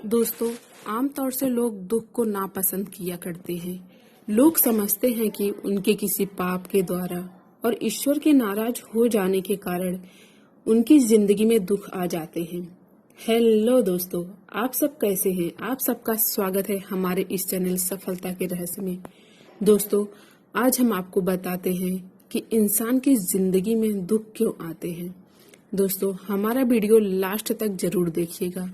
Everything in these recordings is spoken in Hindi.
दोस्तों, आमतौर से लोग दुख को नापसंद किया करते हैं। लोग समझते हैं कि उनके किसी पाप के द्वारा और ईश्वर के नाराज हो जाने के कारण उनकी जिंदगी में दुख आ जाते हैं। हेलो दोस्तों, आप सब कैसे हैं? आप सबका स्वागत है हमारे इस चैनल सफलता के रहस्य में। दोस्तों, आज हम आपको बताते हैं कि इंसान की जिंदगी में दुख क्यों आते हैं। दोस्तों, हमारा वीडियो लास्ट तक जरूर देखिएगा।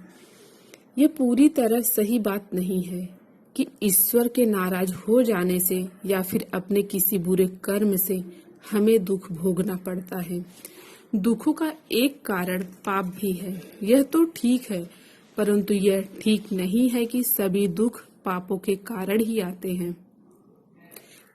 ये पूरी तरह सही बात नहीं है कि ईश्वर के नाराज हो जाने से या फिर अपने किसी बुरे कर्म से हमें दुख भोगना पड़ता है। दुखों का एक कारण पाप भी है, यह तो ठीक है, परंतु यह ठीक नहीं है कि सभी दुख पापों के कारण ही आते हैं।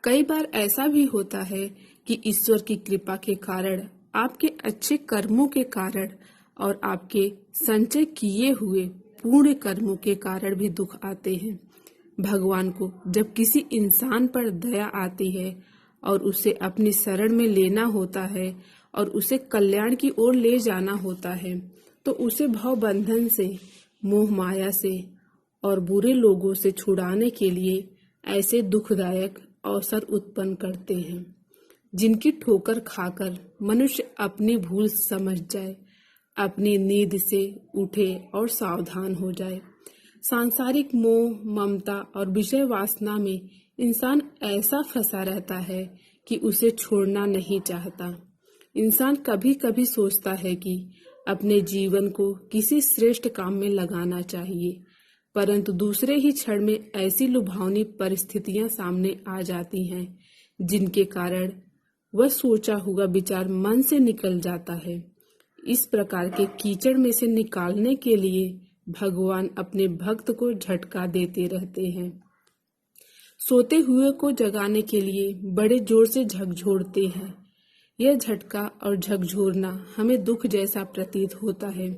कई बार ऐसा भी होता है कि ईश्वर की कृपा के कारण, आपके अच्छे कर्मों के कारण और आपके संचय किए हुए पूर्ण कर्मों के कारण भी दुख आते हैं। भगवान को जब किसी इंसान पर दया आती है और उसे अपनी शरण में लेना होता है और उसे कल्याण की ओर ले जाना होता है, तो उसे भव बंधन से, मोह माया से और बुरे लोगों से छुड़ाने के लिए ऐसे दुखदायक अवसर उत्पन्न करते हैं, जिनकी ठोकर खाकर मनुष्य अपनी भूल समझ जाए, अपनी नींद से उठे और सावधान हो जाए। सांसारिक मोह, ममता और विषय वासना में इंसान ऐसा फंसा रहता है कि उसे छोड़ना नहीं चाहता। इंसान कभी कभी सोचता है कि अपने जीवन को किसी श्रेष्ठ काम में लगाना चाहिए, परंतु दूसरे ही क्षण में ऐसी लुभावनी परिस्थितियां सामने आ जाती हैं, जिनके कारण वह सोचा हुआ विचार मन से निकल जाता है। इस प्रकार के कीचड़ में से निकालने के लिए भगवान अपने भक्त को झटका देते रहते हैं। सोते हुए को जगाने के लिए बड़े जोर से झकझोरते हैं। यह झटका और झकझोरना हमें दुख जैसा प्रतीत होता है।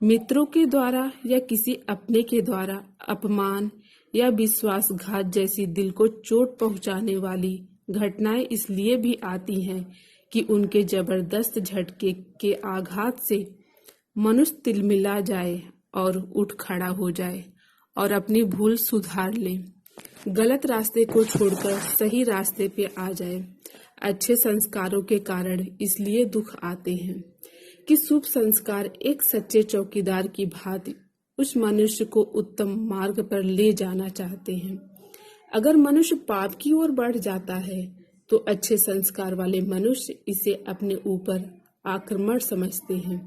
मित्रों के द्वारा या किसी अपने के द्वारा अपमान या विश्वासघात जैसी दिल को चोट पहुंचाने वाली घटनाएं इसलिए भी आती हैं कि उनके जबरदस्त झटके के आघात से मनुष्य तिलमिला जाए और उठ खड़ा हो जाए और अपनी भूल सुधार ले, गलत रास्ते को छोड़कर सही रास्ते पे आ जाए। अच्छे संस्कारों के कारण इसलिए दुख आते हैं कि शुभ संस्कार एक सच्चे चौकीदार की भांति उस मनुष्य को उत्तम मार्ग पर ले जाना चाहते हैं। अगर मनुष्य पाप की ओर बढ़ जाता है तो अच्छे संस्कार वाले मनुष्य इसे अपने ऊपर आक्रमण समझते हैं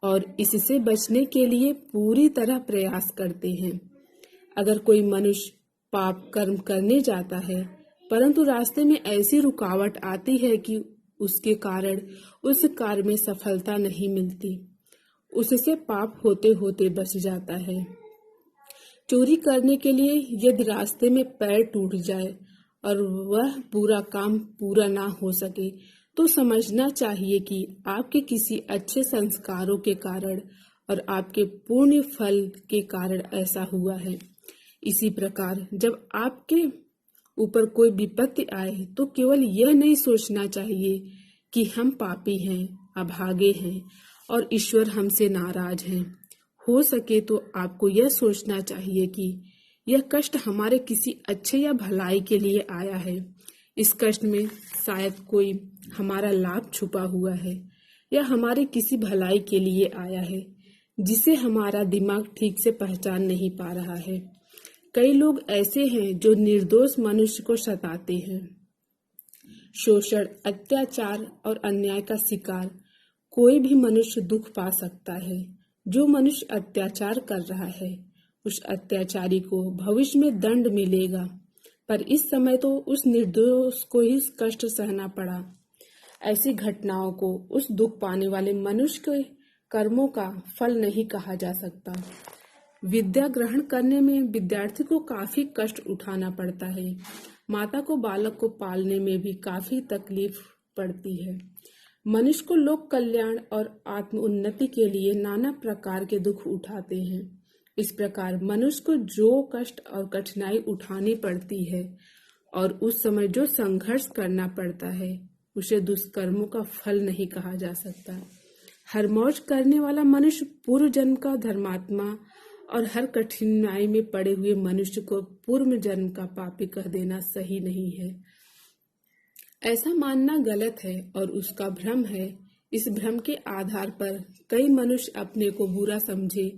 और इससे बचने के लिए पूरी तरह प्रयास करते हैं। अगर कोई मनुष्य पाप कर्म करने जाता है, परंतु रास्ते में ऐसी रुकावट आती है कि उसके कारण उस कार्य में सफलता नहीं मिलती, उससे पाप होते होते बच जाता है। चोरी करने के लिए यदि रास्ते में पैर टूट जाए और वह बुरा काम पूरा ना हो सके, तो समझना चाहिए कि आपके किसी अच्छे संस्कारों के कारण और आपके पुण्य फल के कारण ऐसा हुआ है। इसी प्रकार जब आपके ऊपर कोई विपत्ति आए तो केवल यह नहीं सोचना चाहिए कि हम पापी हैं, अभागे हैं और ईश्वर हमसे नाराज हैं। हो सके तो आपको यह सोचना चाहिए कि यह कष्ट हमारे किसी अच्छे या भलाई के लिए आया है। इस कष्ट में शायद कोई हमारा लाभ छुपा हुआ है या हमारे किसी भलाई के लिए आया है, जिसे हमारा दिमाग ठीक से पहचान नहीं पा रहा है। कई लोग ऐसे हैं जो निर्दोष मनुष्य को सताते हैं। शोषण, अत्याचार और अन्याय का शिकार कोई भी मनुष्य दुख पा सकता है। जो मनुष्य अत्याचार कर रहा है, उस अत्याचारी को भविष्य में दंड मिलेगा, पर इस समय तो उस निर्दोष को ही कष्ट सहना पड़ा। ऐसी घटनाओं को उस दुख पाने वाले मनुष्य के कर्मों का फल नहीं कहा जा सकता। विद्या ग्रहण करने में विद्यार्थी को काफी कष्ट उठाना पड़ता है। माता को बालक को पालने में भी काफी तकलीफ पड़ती है। मनुष्य को लोक कल्याण और आत्म उन्नति के लिए नाना प्रकार के दुख उठाते हैं। इस प्रकार मनुष्य को जो कष्ट और कठिनाई उठानी पड़ती है और उस समय जो संघर्ष करना पड़ता है, उसे दुष्कर्मों का फल नहीं कहा जा सकता। हर मौज करने वाला मनुष्य पूर्व जन्म का धर्मात्मा और हर कठिनाई में पड़े हुए मनुष्य को पूर्व जन्म का पापी कह देना सही नहीं है। ऐसा मानना गलत है और उसका भ्रम है। इस भ्रम के आधार पर कई मनुष्य अपने को बुरा समझे,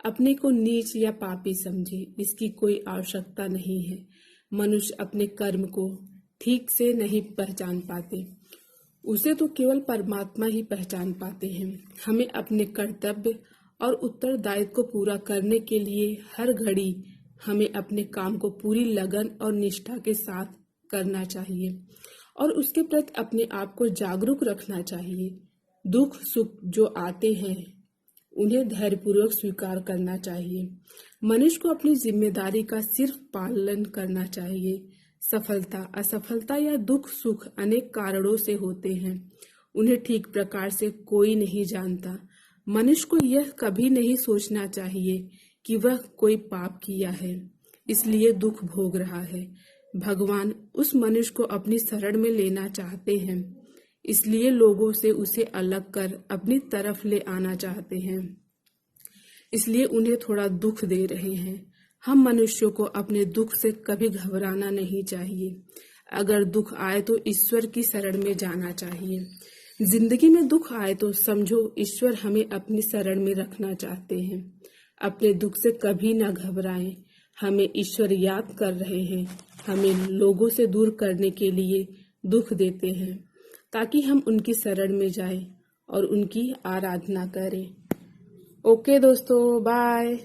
अपने को नीच या पापी समझे। इसकी कोई आवश्यकता नहीं है। मनुष्य अपने कर्म को ठीक से नहीं पहचान पाते, उसे तो केवल परमात्मा ही पहचान पाते हैं। हमें अपने कर्तव्य और उत्तरदायित्व को पूरा करने के लिए हर घड़ी हमें अपने काम को पूरी लगन और निष्ठा के साथ करना चाहिए और उसके प्रति अपने आप को जागरूक रखना चाहिए। दुख सुख जो आते हैं उन्हें धैर्यपूर्वक स्वीकार करना चाहिए। मनुष्य को अपनी जिम्मेदारी का सिर्फ पालन करना चाहिए। सफलता असफलता या दुख सुख अनेक कारणों से होते हैं, उन्हें ठीक प्रकार से कोई नहीं जानता। मनुष्य को यह कभी नहीं सोचना चाहिए कि वह कोई पाप किया है इसलिए दुख भोग रहा है। भगवान उस मनुष्य को अपनी शरण में लेना चाहते हैं, इसलिए लोगों से उसे अलग कर अपनी तरफ ले आना चाहते हैं, इसलिए उन्हें थोड़ा दुख दे रहे हैं। हम मनुष्यों को अपने दुख से कभी घबराना नहीं चाहिए। अगर दुख आए तो ईश्वर की शरण में जाना चाहिए। जिंदगी में दुख आए तो समझो ईश्वर हमें अपनी शरण में रखना चाहते हैं। अपने दुख से कभी न घबराएं। हमें ईश्वर याद कर रहे हैं, हमें लोगों से दूर करने के लिए दुख देते हैं ताकि हम उनकी शरण में जाएं और उनकी आराधना करें। ओके दोस्तों, बाय।